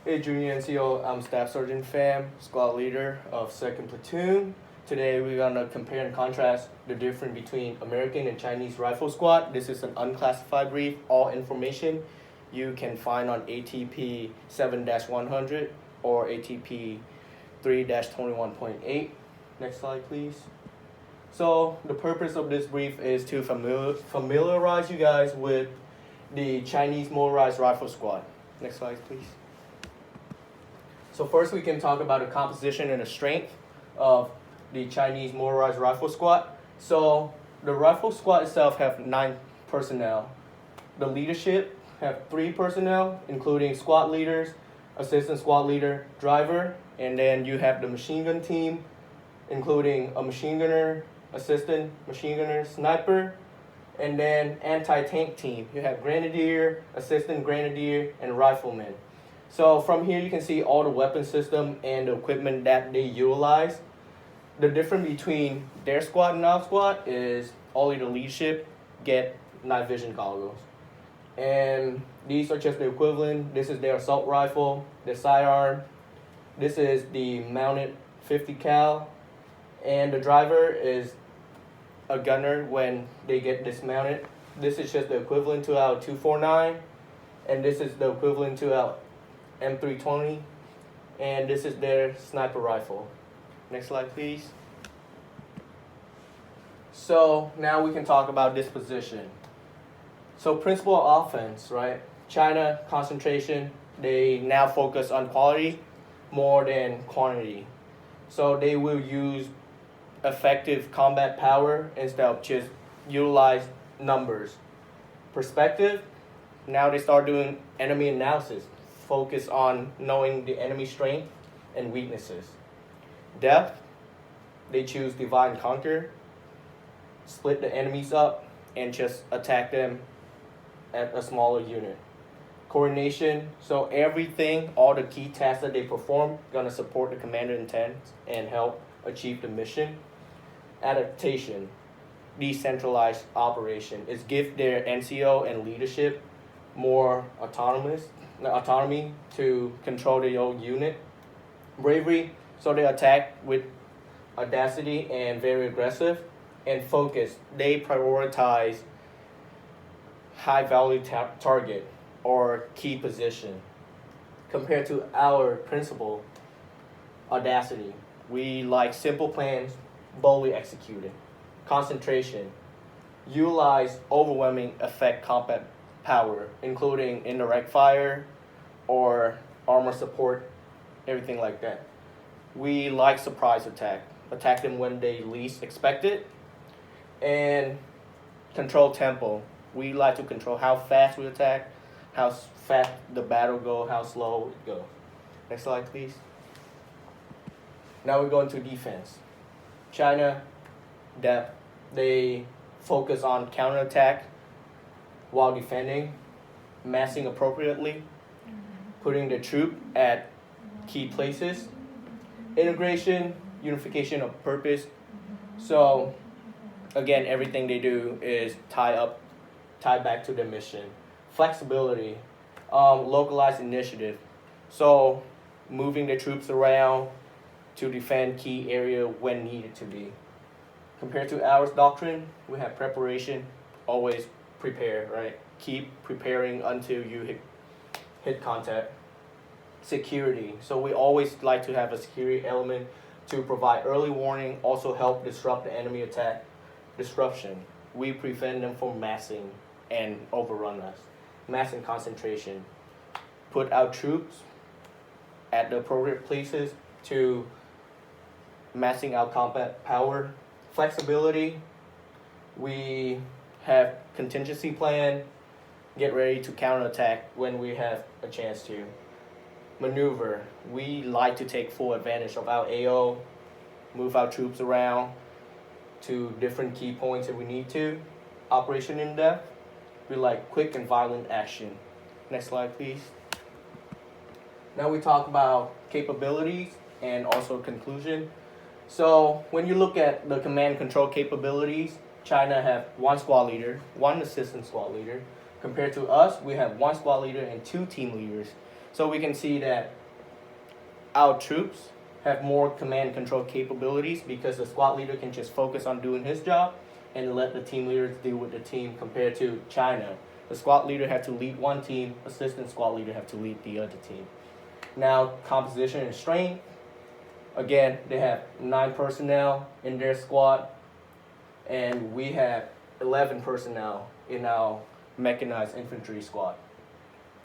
Hey Junior NCO, I'm Staff Sergeant Pham, Squad Leader of 2nd Platoon. Today we're gonna compare and contrast the difference between American and Chinese Rifle Squad. This is an unclassified brief. All information you can find on ATP 7-100 or ATP 3-21.8. Next slide, please. So the purpose of this brief is to familiarize you guys with the Chinese Motorized Rifle Squad. Next slide, please. So first we can talk about the composition and the strength of the Chinese Motorized Rifle Squad. So the Rifle Squad itself have 9 personnel. The leadership have 3 personnel, including squad leaders, assistant squad leader, driver, and then you have the machine gun team, including a machine gunner, assistant machine gunner, sniper, and then anti-tank team. You have grenadier, assistant grenadier, and rifleman. So from here you can see all the weapon system and the equipment that they utilize. The difference between their squad and our squad is only the leadership get night vision goggles. And these are just the equivalent. This is their assault rifle, their sidearm. This is the mounted 50 cal. And the driver is a gunner when they get dismounted. This is just the equivalent to our 249. And this is the equivalent to our M320, and this is their sniper rifle. Next slide, please. So now we can talk about disposition. So principle of offense, right? China concentration, they now focus on quality more than quantity. So they will use effective combat power instead of just utilize numbers. Perspective, now they start doing enemy analysis. Focus on knowing the enemy strength and weaknesses. Depth, they choose divide and conquer, split the enemies up, and just attack them at a smaller unit. Coordination, so everything, all the key tasks that they perform, gonna support the commander intent and help achieve the mission. Adaptation, decentralized operation, is give their NCO and leadership more autonomy to control their own unit. Bravery, so they attack with audacity and very aggressive. And focus, they prioritize high value target or key position. Compared to our principle, audacity, we like simple plans, boldly executed. Concentration, utilize overwhelming effect combat power, including indirect fire or armor support, everything like that. We like surprise attack them when they least expect it. And control tempo, we like to control how fast we attack, how fast the battle go, how slow it go. Next slide, please. Now we go into defense. China, depth, they focus on counterattack while defending, massing appropriately, putting the troop at key places, integration, unification of purpose. So again, everything they do is tie back to the mission. Flexibility, localized initiative. So moving the troops around to defend key area when needed to be. Compared to ours doctrine, we have preparation, always prepare, right? Keep preparing until you hit contact. Security, so we always like to have a security element to provide early warning, also help disrupt the enemy attack. Disruption, we prevent them from massing and overrun us. Mass and concentration, put our troops at the appropriate places to massing our combat power. Flexibility, we have contingency plan, get ready to counterattack when we have a chance to. Maneuver, we like to take full advantage of our AO, move our troops around to different key points if we need to. Operation in depth, we like quick and violent action. Next slide, please. Now we talk about capabilities and also conclusion. So when you look at the command control capabilities, China have 1 squad leader, 1 assistant squad leader. Compared to us, we have 1 squad leader and 2 team leaders. So we can see that our troops have more command and control capabilities because the squad leader can just focus on doing his job and let the team leaders deal with the team, compared to China. The squad leader had to lead one team, assistant squad leader have to lead the other team. Now, composition and strength. Again, they have 9 personnel in their squad, and we have 11 personnel in our mechanized infantry squad.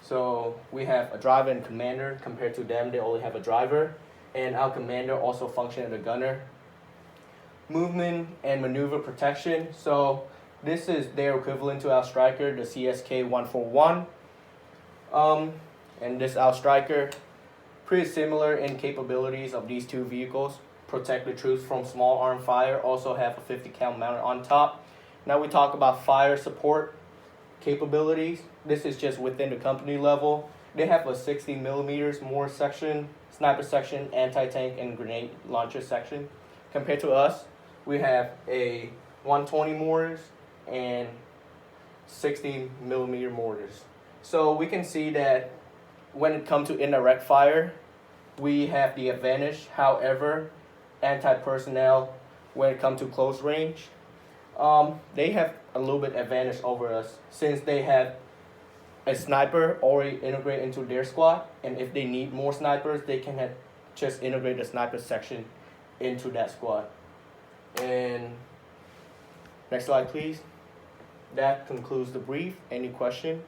So we have a driver and commander. Compared to them, they only have a driver, and our commander also functions as a gunner. Movement and maneuver protection. So this is their equivalent to our striker, the CSK 141. And this our striker, pretty similar in capabilities of these two vehicles. Protect the troops from small arm fire. Also have a 50 cal mounted on top. Now we talk about fire support capabilities. This is just within the company level. They have a 60 millimeters more section, sniper section, anti-tank, and grenade launcher section. Compared to us, we have a 120 mortars and 60 millimeter mortars. So we can see that when it comes to indirect fire, we have the advantage. However, anti-personnel, when it comes to close range, they have a little bit advantage over us, since they have a sniper already integrated into their squad, and if they need more snipers, they can just integrate the sniper section into that squad. And next slide, please. That concludes the brief. Any question?